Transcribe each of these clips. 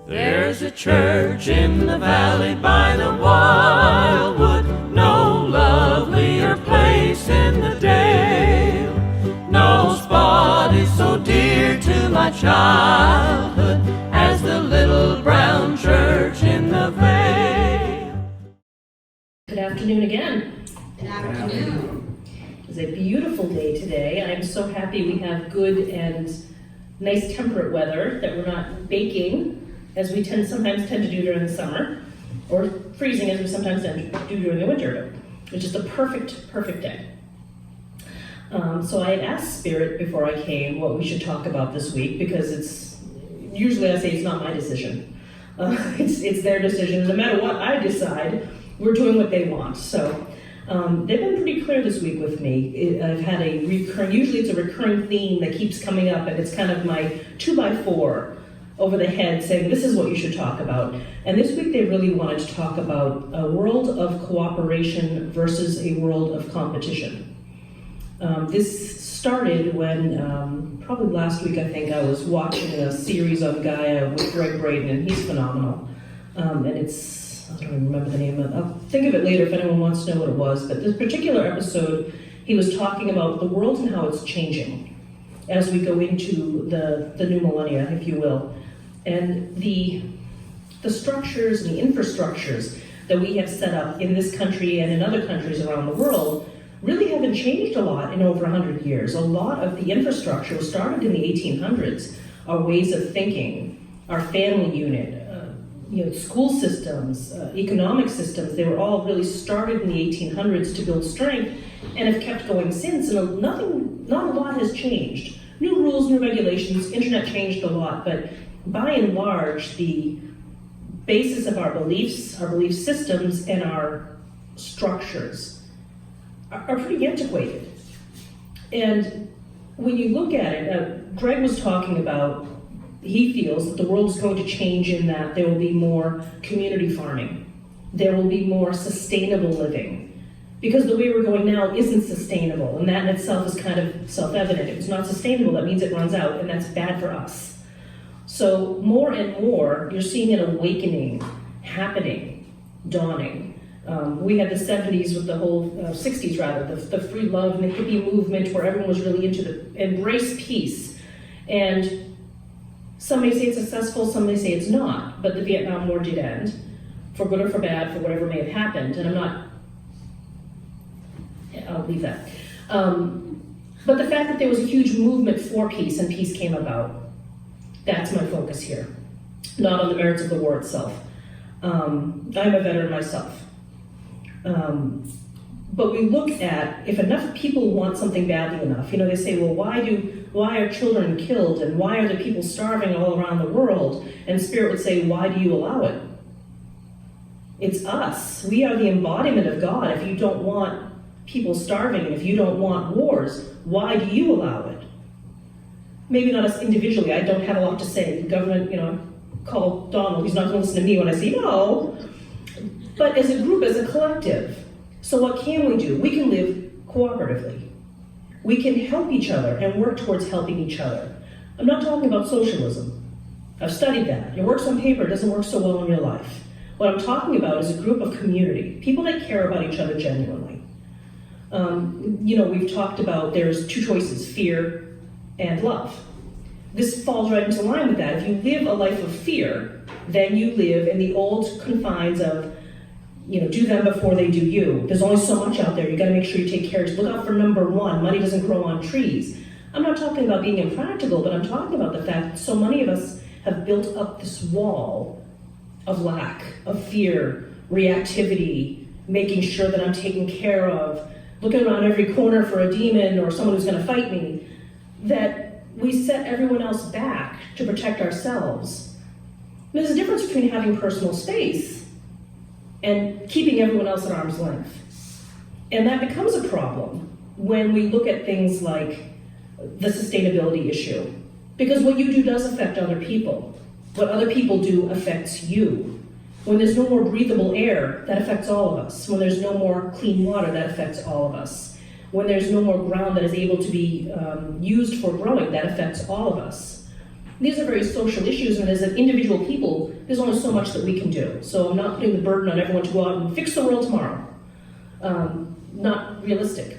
There's a church in the valley by the wildwood, no lovelier place in the dale. No spot is so dear to my childhood as the little brown church in the vale. Good afternoon again. Good afternoon. It's a beautiful day today. I'm so happy we have good and nice temperate weather, that we're not baking as we sometimes tend to do during the summer, or freezing as we sometimes tend to do during the winter, which is the perfect day. So I had asked Spirit before I came what we should talk about this week, because usually I say it's not my decision. It's their decision. No matter what I decide, we're doing what they want. So they've been pretty clear this week with me. I've had usually it's a recurring theme that keeps coming up, and it's kind of my 2x4 over the head saying, this is what you should talk about. And this week they really wanted to talk about a world of cooperation versus a world of competition. This started when, probably last week I think, I was watching a series on Gaia with Greg Braden, and he's phenomenal. And it's, I don't even remember the name of it. I'll think of it later if anyone wants to know what it was. But this particular episode, he was talking about the world and how it's changing as we go into the new millennia, if you will. And the structures and the infrastructures that we have set up in this country and in other countries around the world really haven't changed a lot in over 100 years. A lot of the infrastructure was started in the 1800s. Our ways of thinking, our family unit, school systems, economic systems, they were all really started in the 1800s to build strength and have kept going since. And not a lot has changed. New rules, new regulations, internet changed a lot, but by and large, the basis of our beliefs, our belief systems, and our structures are pretty antiquated. And when you look at it, Greg was talking about, he feels that the world is going to change in that there will be more community farming. There will be more sustainable living. Because the way we're going now isn't sustainable, and that in itself is kind of self-evident. If it's not sustainable, that means it runs out, and that's bad for us. So more and more, you're seeing an awakening happening, dawning. We had the 70s with the whole, 60s rather, the free love and the hippie movement where everyone was really into the embrace peace. And some may say it's successful, some may say it's not, but the Vietnam War did end, for good or for bad, for whatever may have happened, and I'll leave that. But the fact that there was a huge movement for peace and peace came about, that's my focus here, not on the merits of the war itself. I'm a veteran myself. But we look at, if enough people want something badly enough, they say, well, why are children killed and why are the people starving all around the world? And Spirit would say, why do you allow it? It's us. We are the embodiment of God. If you don't want people starving and if you don't want wars, why do you allow it? Maybe not us individually. I don't have a lot to say. The government, call Donald. He's not going to listen to me when I say no. But as a group, as a collective, so what can we do? We can live cooperatively. We can help each other and work towards helping each other. I'm not talking about socialism. I've studied that. It works on paper. It doesn't work so well in real life. What I'm talking about is a group of community, people that care about each other genuinely. We've talked about there's two choices, fear and love. This falls right into line with that. If you live a life of fear, then you live in the old confines of, do them before they do you. There's only so much out there. You got to make sure you take care of it. Look out for number one. Money doesn't grow on trees. I'm not talking about being impractical, but I'm talking about the fact that so many of us have built up this wall of lack, of fear, reactivity, making sure that I'm taken care of, looking around every corner for a demon or someone who's going to fight me, that we set everyone else back to protect ourselves. There's a difference between having personal space and keeping everyone else at arm's length. And that becomes a problem when we look at things like the sustainability issue. Because what you do does affect other people. What other people do affects you. When there's no more breathable air, that affects all of us. When there's no more clean water, that affects all of us. When there's no more ground that is able to be used for growing, that affects all of us. These are very social issues, and as an individual people, there's only so much that we can do. So I'm not putting the burden on everyone to go out and fix the world tomorrow. Not realistic.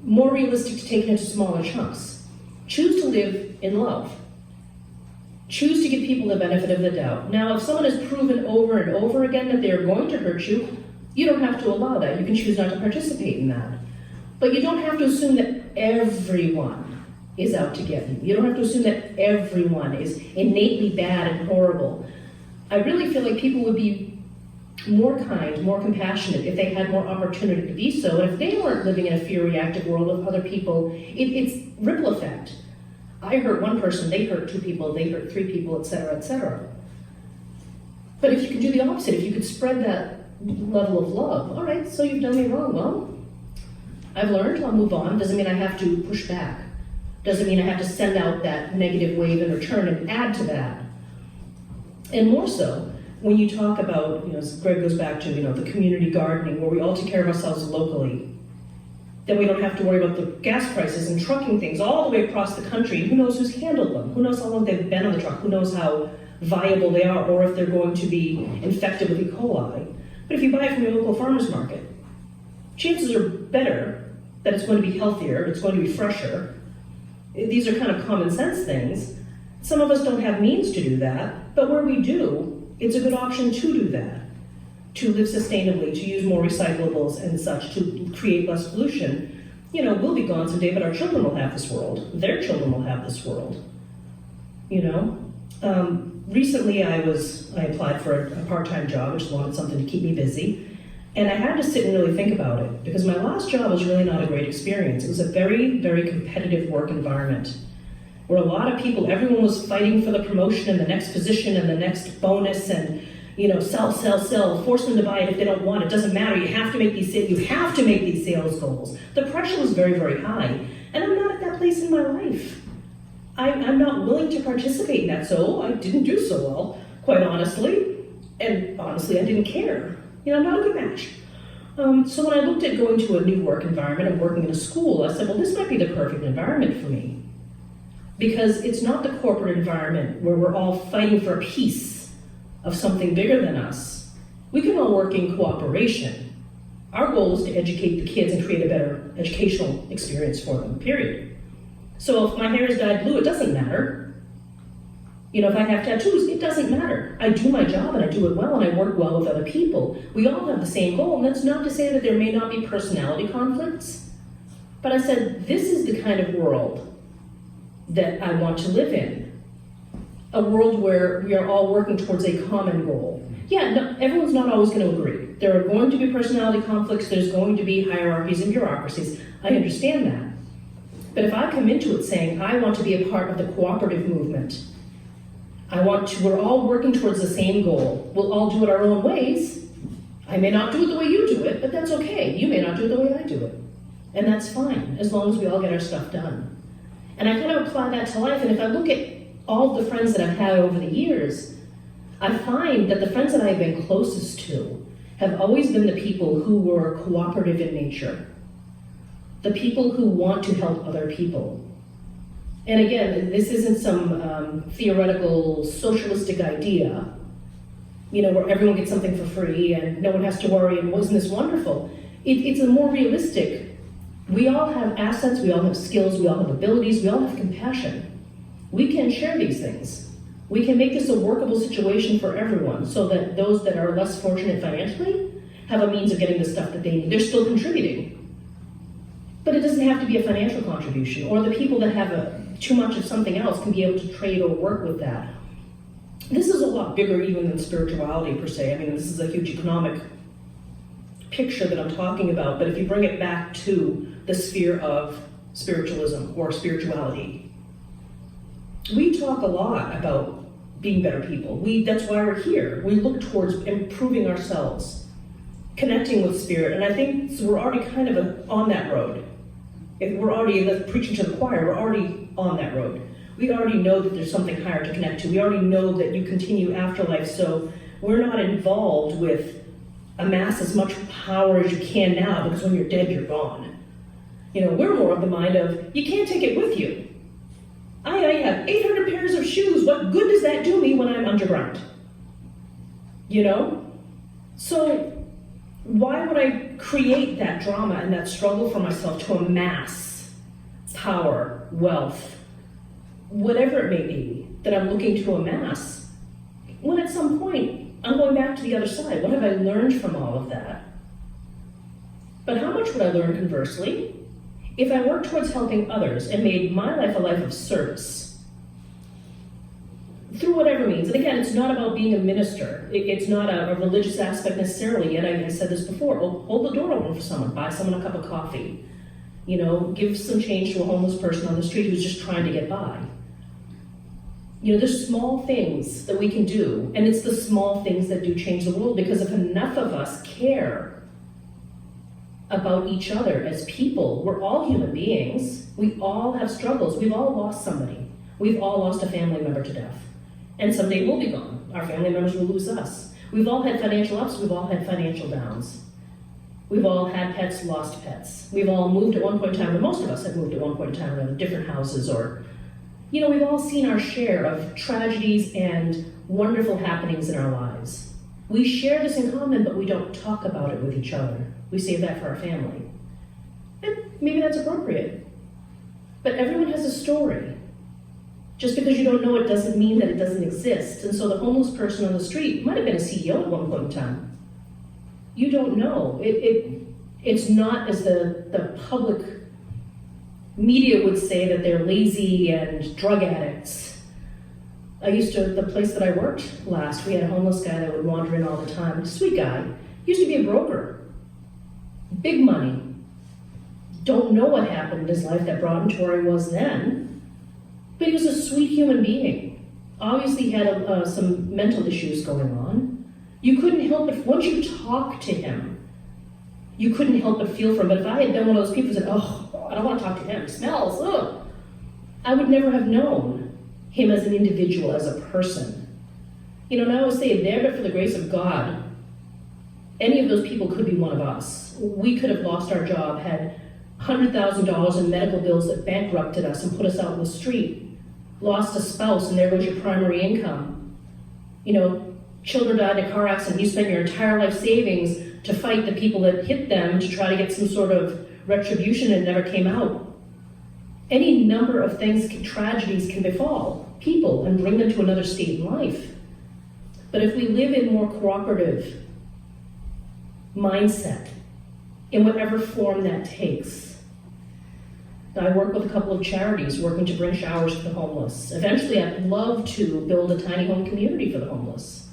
More realistic to take it into smaller chunks. Choose to live in love. Choose to give people the benefit of the doubt. Now, if someone has proven over and over again that they are going to hurt you, you don't have to allow that. You can choose not to participate in that. But you don't have to assume that everyone is out to get you. You don't have to assume that everyone is innately bad and horrible. I really feel like people would be more kind, more compassionate if they had more opportunity to be so. And if they weren't living in a fear-reactive world with other people, it's ripple effect. I hurt one person, they hurt two people, they hurt three people, etc., etc. But if you could do the opposite, if you could spread that level of love, all right, so you've done me wrong. Well, I've learned, I'll move on. Doesn't mean I have to push back. Doesn't mean I have to send out that negative wave in return and add to that. And more so, when you talk about, as Greg goes back to, the community gardening, where we all take care of ourselves locally, then we don't have to worry about the gas prices and trucking things all the way across the country. Who knows who's handled them? Who knows how long they've been on the truck? Who knows how viable they are, or if they're going to be infected with E. coli? But if you buy it from your local farmer's market, chances are better that it's going to be healthier, it's going to be fresher. These are kind of common sense things. Some of us don't have means to do that, but where we do, it's a good option to do that, to live sustainably, to use more recyclables and such, to create less pollution. We'll be gone someday, but our children will have this world. Their children will have this world. Recently I applied for a part-time job. I just wanted something to keep me busy. And I had to sit and really think about it, because my last job was really not a great experience. It was a very, very competitive work environment, where a lot of people, everyone was fighting for the promotion and the next position and the next bonus, and sell, force them to buy it if they don't want it. Doesn't matter, you have to make these sales goals. The pressure was very, very high, and I'm not at that place in my life. I'm not willing to participate in that, so I didn't do so well, quite honestly, and honestly, I didn't care. I'm not a good match. So when I looked at going to a new work environment and working in a school, I said, well, this might be the perfect environment for me. Because it's not the corporate environment where we're all fighting for a piece of something bigger than us. We can all work in cooperation. Our goal is to educate the kids and create a better educational experience for them, period. So if my hair is dyed blue, it doesn't matter. If I have tattoos, it doesn't matter. I do my job and I do it well and I work well with other people. We all have the same goal, and that's not to say that there may not be personality conflicts. But I said, this is the kind of world that I want to live in. A world where we are all working towards a common goal. Yeah, no, everyone's not always going to agree. There are going to be personality conflicts, there's going to be hierarchies and bureaucracies. I understand that. But if I come into it saying, I want to be a part of the cooperative movement, we're all working towards the same goal. We'll all do it our own ways. I may not do it the way you do it, but that's okay. You may not do it the way I do it. And that's fine, as long as we all get our stuff done. And I kind of apply that to life, and if I look at all the friends that I've had over the years, I find that the friends that I've been closest to have always been the people who were cooperative in nature. The people who want to help other people. And again, this isn't some theoretical socialistic idea, where everyone gets something for free and no one has to worry, and wasn't this wonderful? It's a more realistic. We all have assets, we all have skills, we all have abilities, we all have compassion. We can share these things. We can make this a workable situation for everyone, so that those that are less fortunate financially have a means of getting the stuff that they need. They're still contributing. But it doesn't have to be a financial contribution, or the people that have too much of something else can be able to trade or work with that. This is a lot bigger even than spirituality per se. This is a huge economic picture that I'm talking about, but if you bring it back to the sphere of spiritualism or spirituality, we talk a lot about being better people. That's why we're here. We look towards improving ourselves, connecting with spirit, and I think so we're already kind of on that road. If we're already preaching to the choir, we're already on that road. We already know that there's something higher to connect to. We already know that you continue afterlife, so we're not involved with amass as much power as you can now, because when you're dead, you're gone. We're more of the mind of, you can't take it with you. I have 800 pairs shoes. What good does that do me when I'm underground? You know? So why would I create that drama and that struggle for myself to amass power, wealth, whatever it may be that I'm looking to amass, when at some point I'm going back to the other side? What have I learned from all of that? But how much would I learn conversely if I worked towards helping others and made my life a life of service? Through whatever means. And again, it's not about being a minister. It's not a religious aspect necessarily. Yet I said this before. Hold the door open for someone. Buy someone a cup of coffee. You know, give some change to a homeless person on the street who's just trying to get by. You know, there's small things that we can do. And it's the small things that do change the world, because if enough of us care about each other as people, we're all human beings. We all have struggles. We've all lost somebody. We've all lost a family member to death. And someday we'll be gone. Our family members will lose us. We've all had financial ups, we've all had financial downs. We've all had pets, lost pets. We've all moved at one point in time, or most of us have moved at one point in time around different houses, or, you know, we've all seen our share of tragedies and wonderful happenings in our lives. We share this in common, but we don't talk about it with each other. We save that for our family. And maybe that's appropriate. But everyone has a story. Just because you don't know it doesn't mean that it doesn't exist. And so the homeless person on the street might have been a CEO at one point in time. You don't know. It's not, as the public media would say, that they're lazy and drug addicts. The place that I worked last, we had a homeless guy that would wander in all the time. Sweet guy. Used to be a broker. Big money. Don't know what happened in his life that brought him to where he was then. But he was a sweet human being. Obviously he had some mental issues going on. You couldn't help but, once you talked to him, you couldn't help but feel for him. But if I had been one of those people who said, oh, I don't want to talk to him, it smells, ugh, I would never have known him as an individual, as a person. You know, and I always say, there but for the grace of God, any of those people could be one of us. We could have lost our job, had $100,000 in medical bills that bankrupted us and put us out in the street. Lost a spouse, and there goes your primary income. You know, children died in a car accident. You spent your entire life savings to fight the people that hit them, to try to get some sort of retribution, and it never came out. Any number of things, tragedies can befall people and bring them to another state in life. But if we live in more cooperative mindset, in whatever form that takes. I work with a couple of charities working to bring showers to the homeless. Eventually, I'd love to build a tiny home community for the homeless.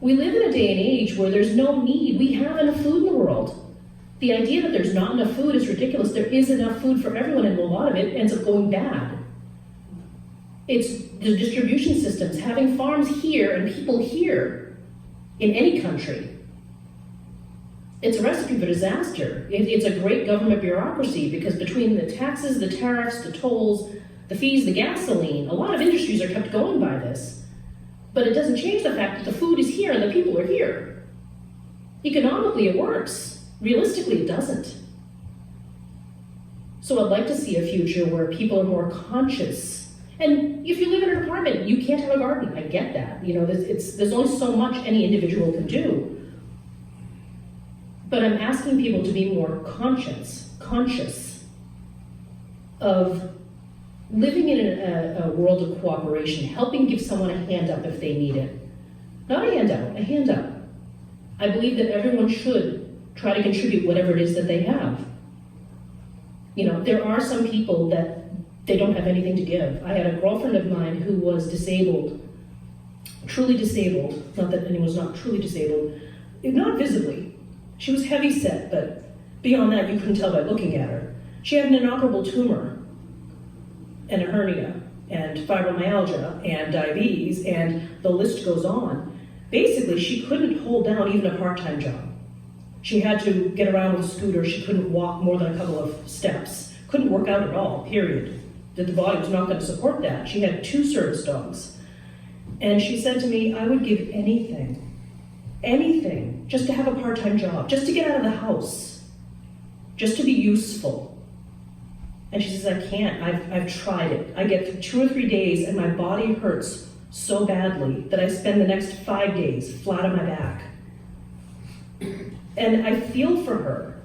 We live in a day and age where there's no need. We have enough food in the world. The idea that there's not enough food is ridiculous. There is enough food for everyone, and a lot of it ends up going bad. It's the distribution systems, having farms here and people here in any country. It's a recipe for disaster. It's a great government bureaucracy, because between the taxes, the tariffs, the tolls, the fees, the gasoline, a lot of industries are kept going by this. But it doesn't change the fact that the food is here and the people are here. Economically, it works. Realistically, it doesn't. So I'd like to see a future where people are more conscious. And if you live in an apartment, you can't have a garden. I get that. You know, there's only so much any individual can do. But I'm asking people to be more conscious of living in a world of cooperation, helping give someone a hand up if they need it. Not a handout, a hand up. I believe that everyone should try to contribute whatever it is that they have. You know, there are some people that they don't have anything to give. I had a girlfriend of mine who was disabled, truly disabled, not that anyone's not truly disabled, not visibly. She was heavy set, but beyond that, you couldn't tell by looking at her. She had an inoperable tumor and a hernia and fibromyalgia and diabetes, and the list goes on. Basically, she couldn't hold down even a part-time job. She had to get around with a scooter. She couldn't walk more than a couple of steps. Couldn't work out at all, period. That the body was not going to support that. She had 2 service dogs. And she said to me, I would give anything, just to have a part-time job, just to get out of the house, just to be useful. And she says, I can't, I've tried it. I get through 2 or 3 days and my body hurts so badly that I spend the next 5 days flat on my back. And I feel for her.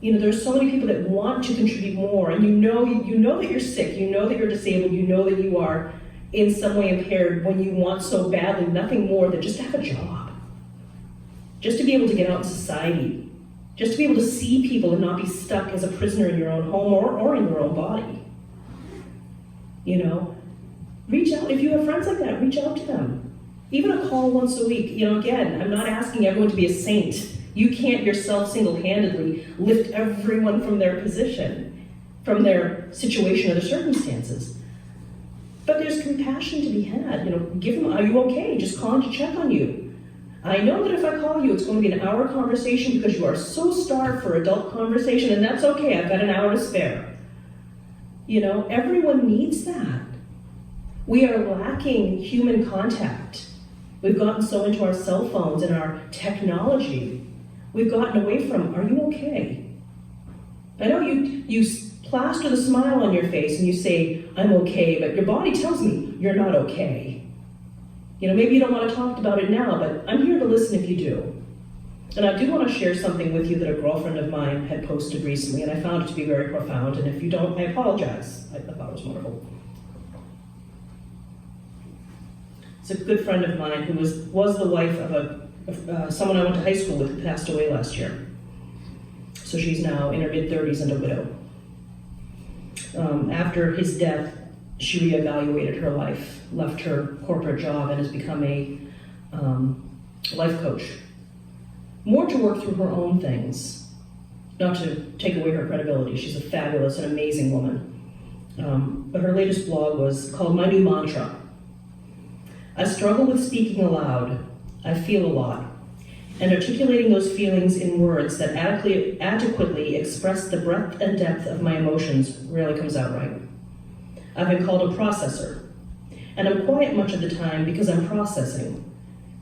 You know, there's so many people that want to contribute more, and you know that you're sick, you know that you're disabled, you know that you are in some way impaired when you want so badly nothing more than just to have a job. Just to be able to get out in society. Just to be able to see people and not be stuck as a prisoner in your own home or in your own body. You know, reach out. If you have friends like that, reach out to them. Even a call once a week. You know, again, I'm not asking everyone to be a saint. You can't yourself single-handedly lift everyone from their position, from their situation or their circumstances. But there's compassion to be had. You know, give them, are you okay? Just calling to check on you. I know that if I call you, it's going to be an hour conversation because you are so starved for adult conversation, and that's okay. I've got an hour to spare. You know, everyone needs that. We are lacking human contact. We've gotten so into our cell phones and our technology. We've gotten away from, are you okay? I know you plaster the smile on your face and you say, I'm okay, but your body tells me you're not okay. You know, maybe you don't want to talk about it now, but I'm here to listen if you do. And I do want to share something with you that a girlfriend of mine had posted recently, and I found it to be very profound, and if you don't, I apologize. I thought it was wonderful. It's a good friend of mine who was the wife of someone I went to high school with who passed away last year. So she's now in her mid-30s and a widow. After his death, she reevaluated her life, left her corporate job, and has become a life coach. More to work through her own things, not to take away her credibility. She's a fabulous and amazing woman. But her latest blog was called My New Mantra. I struggle with speaking aloud. I feel a lot. And articulating those feelings in words that adequately express the breadth and depth of my emotions rarely comes out right. I've been called a processor, and I'm quiet much of the time because I'm processing,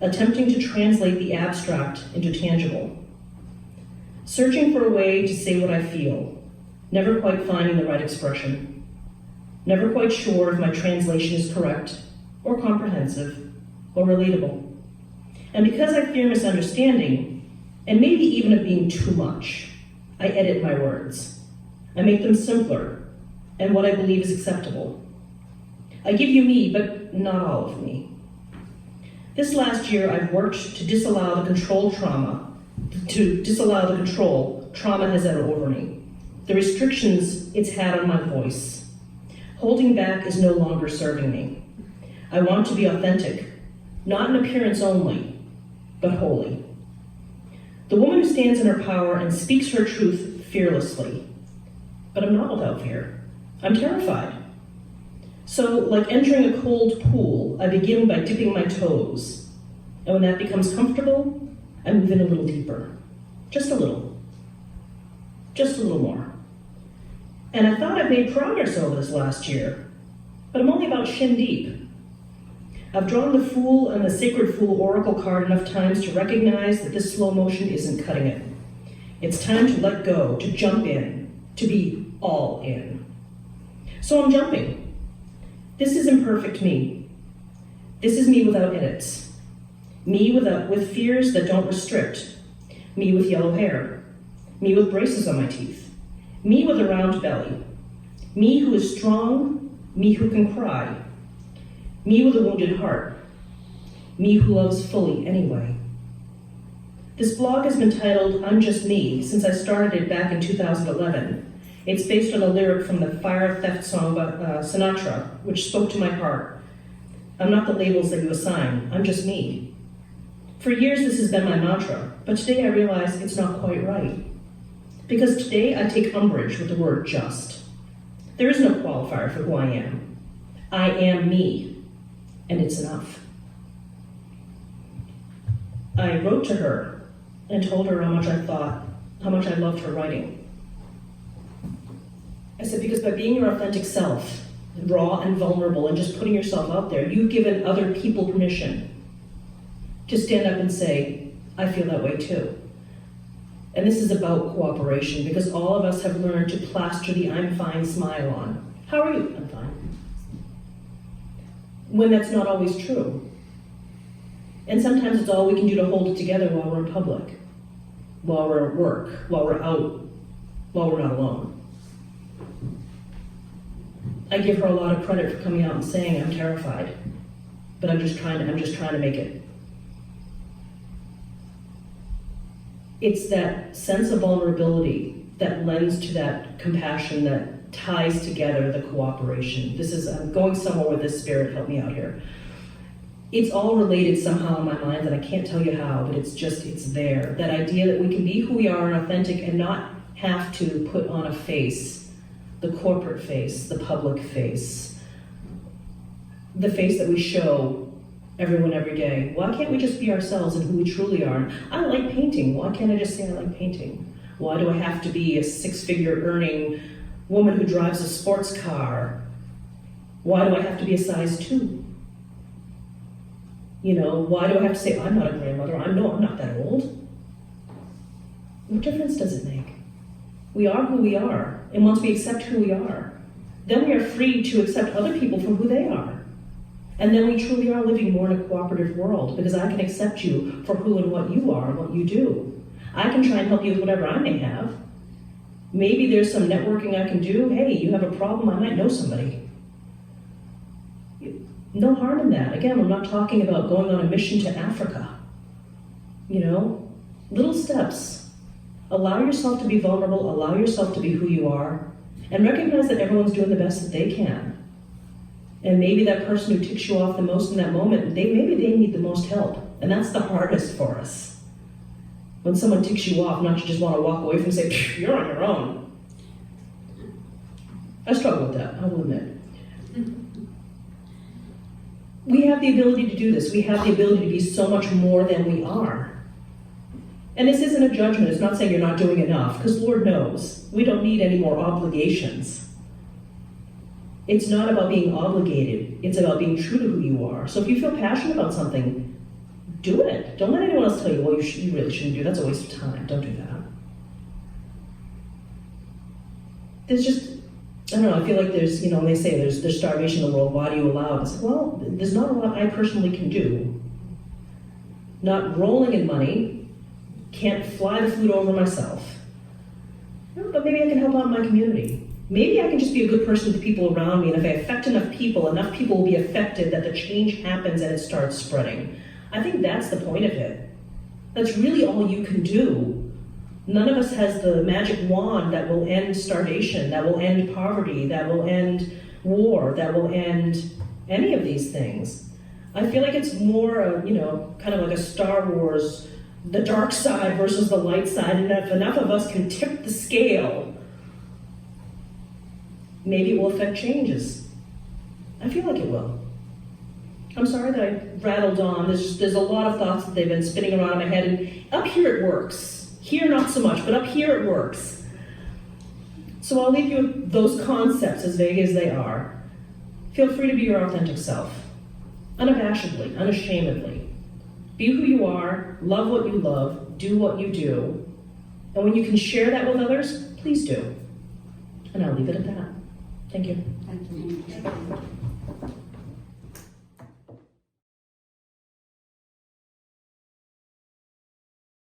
attempting to translate the abstract into tangible. Searching for a way to say what I feel, never quite finding the right expression. Never quite sure if my translation is correct, or comprehensive, or relatable. And because I fear misunderstanding, and maybe even of being too much, I edit my words. I make them simpler, and what I believe is acceptable. I give you me, but not all of me. This last year, I've worked to disallow the control trauma has had over me, the restrictions it's had on my voice. Holding back is no longer serving me. I want to be authentic, not in appearance only, but wholly. The woman who stands in her power and speaks her truth fearlessly. But I'm not without fear. I'm terrified. So, like entering a cold pool, I begin by dipping my toes. And when that becomes comfortable, I move in a little deeper. Just a little. Just a little more. And I thought I'd made progress over this last year, but I'm only about shin deep. I've drawn the Fool and the Sacred Fool Oracle card enough times to recognize that this slow motion isn't cutting it. It's time to let go, to jump in, to be all in. So I'm jumping. This is imperfect me. This is me without edits. Me with fears that don't restrict. Me with yellow hair. Me with braces on my teeth. Me with a round belly. Me who is strong. Me who can cry. Me with a wounded heart. Me who loves fully anyway. This blog has been titled I'm Just Me since I started it back in 2011. It's based on a lyric from the Fire Theft song by Sinatra, which spoke to my heart. I'm not the labels that you assign. I'm just me. For years this has been my mantra, but today I realize it's not quite right. Because today I take umbrage with the word just. There is no qualifier for who I am. I am me. And it's enough. I wrote to her and told her how much I loved her writing. I said, because by being your authentic self, raw and vulnerable, and just putting yourself out there, you've given other people permission to stand up and say, I feel that way too. And this is about cooperation, because all of us have learned to plaster the I'm fine smile on. How are you? I'm fine. When that's not always true. And sometimes it's all we can do to hold it together while we're in public, while we're at work, while we're out, while we're not alone. I give her a lot of credit for coming out and saying, I'm terrified, but I'm just trying to make it. It's that sense of vulnerability that lends to that compassion that ties together the cooperation. I'm going somewhere with this, Spirit, help me out here. It's all related somehow in my mind, and I can't tell you how, but it's there. That idea that we can be who we are and authentic and not have to put on a face, the corporate face, the public face, the face that we show everyone every day. Why can't we just be ourselves and who we truly are? I like painting. Why can't I just say I like painting? Why do I have to be a six-figure earning woman who drives a sports car? Why do I have to be a size 2? Why do I have to say I'm not a grandmother? I'm not that old. What difference does it make? We are who we are, and once we accept who we are, then we are free to accept other people for who they are. And then we truly are living more in a cooperative world, because I can accept you for who and what you are and what you do. I can try and help you with whatever I may have. Maybe there's some networking I can do. Hey, you have a problem, I might know somebody. No harm in that. Again, I'm not talking about going on a mission to Africa. Little steps. Allow yourself to be vulnerable, allow yourself to be who you are, and recognize that everyone's doing the best that they can. And maybe that person who ticks you off the most in that moment, maybe they need the most help. And that's the hardest for us. When someone ticks you off, not to just want to walk away from and say, you're on your own. I struggle with that, I will admit. We have the ability to do this. We have the ability to be so much more than we are. And this isn't a judgment. It's not saying you're not doing enough, because Lord knows, we don't need any more obligations. It's not about being obligated. It's about being true to who you are. So if you feel passionate about something, do it. Don't let anyone else tell you, well, you really shouldn't do that. That's a waste of time. Don't do that. There's just, I don't know, I feel like there's, when they say there's starvation in the world, why do you allow it? It's like, well, there's not a lot I personally can do. Not rolling in money, can't fly the food over myself. But maybe I can help out in my community. Maybe I can just be a good person to the people around me, and if I affect enough people will be affected that the change happens and it starts spreading. I think that's the point of it. That's really all you can do. None of us has the magic wand that will end starvation, that will end poverty, that will end war, that will end any of these things. I feel like it's more, kind of like a Star Wars, the dark side versus the light side, and if enough of us can tip the scale, maybe it will affect changes. I feel like it will. I'm sorry that I rattled on. There's a lot of thoughts that they've been spinning around in my head, and up here it works. Here not so much, but up here it works. So I'll leave you with those concepts, as vague as they are. Feel free to be your authentic self, unabashedly, unashamedly. Be who you are, love what you love, do what you do, and when you can share that with others, please do. And I'll leave it at that. Thank you. Thank you.